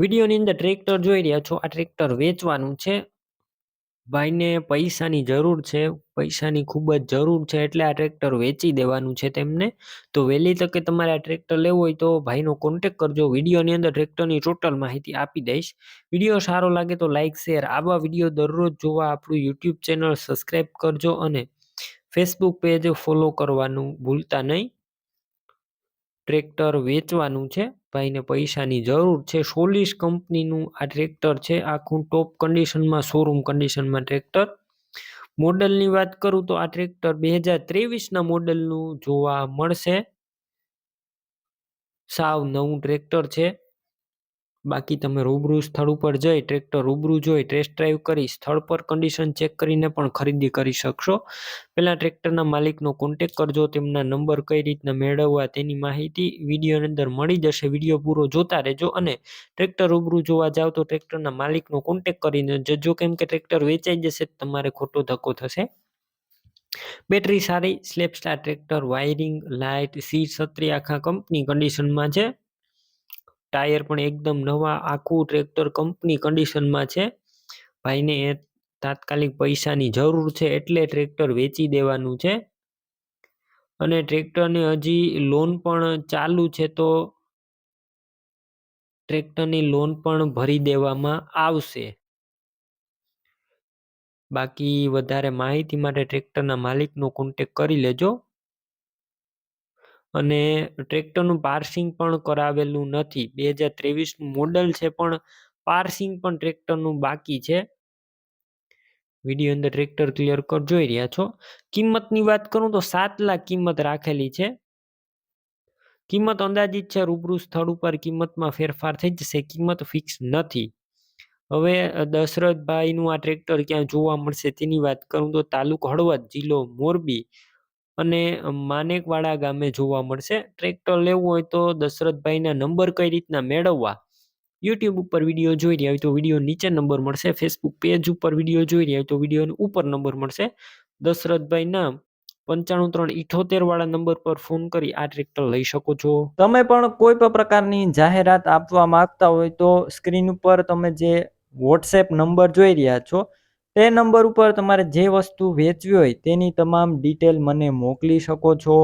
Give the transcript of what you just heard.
વિડીયોની અંદર ટ્રેક્ટર જોઈ રહ્યા છો. આ ટ્રેક્ટર વેચવાનું છે. ભાઈને પૈસાની જરૂર છે, પૈસાની ખૂબ જ જરૂર છે, એટલે આ ટ્રેક્ટર વેચી દેવાનું છે તેમને. તો વહેલી તકે તમારે આ ટ્રેક્ટર લેવું હોય તો ભાઈનો કોન્ટેક કરજો. વિડીયોની અંદર ટ્રેક્ટરની ટોટલ માહિતી આપી દઈશ. વિડીયો સારો લાગે તો લાઇક શેર. આવા વિડીયો દરરોજ જોવા આપણું યુટ્યુબ ચેનલ સબસ્ક્રાઈબ કરજો અને ફેસબુક પેજ ફોલો કરવાનું ભૂલતા નહીં. ટ્રેક્ટર વેચવાનું છે, ભાઈને પૈસાની જરૂર છે. સોલિસ કંપનીનું આ ટ્રેક્ટર છે, આખું ટોપ કન્ડિશનમાં, શોરૂમ કન્ડિશનમાં ટ્રેક્ટર. મોડલની વાત કરું તો આ ટ્રેક્ટર 2023ના મોડલનું જોવા મળશે. સાવ નવું ટ્રેક્ટર છે. બાકી તમે રૂબરૂ સ્થળ ઉપર જઈ ટ્રેક્ટર રૂબરૂ જોઈ ટેસ્ટ ડ્રાઈવ કરી સ્થળ પર કન્ડિશન ચેક કરીને પણ ખરીદી કરી શકશો. પહેલા ટ્રેક્ટરના માલિકનો કોન્ટેક કરજો. તેમના નંબર કઈ રીતના મેળવવા તેની માહિતી વિડીયોની અંદર મળી જશે. વિડીયો પૂરો જોતા રહેજો અને ટ્રેક્ટર રૂબરૂ જોવા જાવ તો ટ્રેક્ટરના માલિકનો કોન્ટેક કરીને જજો, કેમ કે ટ્રેક્ટર વેચાઈ જશે તમારે ખોટો ધક્કો થશે. બેટરી સારી, slap star tractor, wiring, light, seat, છત્રી આખા કંપની કન્ડિશનમાં છે. ટાયર પણ એકદમ નવા, આખું ટ્રેક્ટર કંપની કન્ડિશનમાં છે. ભાઈને તાત્કાલિક પૈસાની જરૂર છે એટલે ટ્રેક્ટર વેચી દેવાનું છે. અને ટ્રેક્ટરની હજી લોન પણ ચાલુ છે, તો ટ્રેક્ટરની લોન પણ ભરી દેવામાં આવશે. બાકી વધારે માહિતી માટે ટ્રેક્ટરના માલિકનો કોન્ટેક કરી લેજો. અને ટ્રેક્ટરનું પાર્સિંગ પણ કરાવેલું નથી. 2023નું મોડલ છે પણ પાર્સિંગ પણ ટ્રેક્ટરનું બાકી છે. વિડીયો અંદર ટ્રેક્ટર ક્લિયર કટ જોઈ રહ્યા છો. કિંમતની વાત કરું તો 7 લાખ કિંમત રાખેલી છે. કિંમત અંદાજિત છે. રૂબરૂ સ્થળ ઉપર કિંમતમાં ફેરફાર થઈ જશે. કિંમત ફિક્સ નથી. હવે દશરથભાઈનું આ ટ્રેક્ટર ક્યાં જોવા મળશે તેની વાત કરું તો તાલુકો હળવદ, જિલ્લો મોરબી અને માનેકવાડા ગામે જોવા મળશે. ટ્રેક્ટર લેવું હોય તો દશરથભાઈના નંબર કઈ રીતના મેળવવા, યુટ્યુબ ઉપર વિડીયો જોઈ રહ્યા હોય તો વિડીયો નીચે નંબર મળશે. ફેસબુક પેજ ઉપર વિડીયો જોઈ રહ્યા હોય તો વિડીયો ઉપર નંબર મળશે. દશરથભાઈના 9538 વાળા નંબર પર ફોન કરી આ ટ્રેક્ટર લઈ શકો છો. તમે પણ કોઈ પણ પ્રકારની જાહેરાત આપવા માંગતા હોય તો સ્ક્રીન ઉપર તમે જે વોટ્સએપ નંબર જોઈ રહ્યા છો તે નંબર ઉપર તમારે જે વસ્તુ વેચવી હોય તેની તમામ ડિટેલ મને મોકલી શકો છો.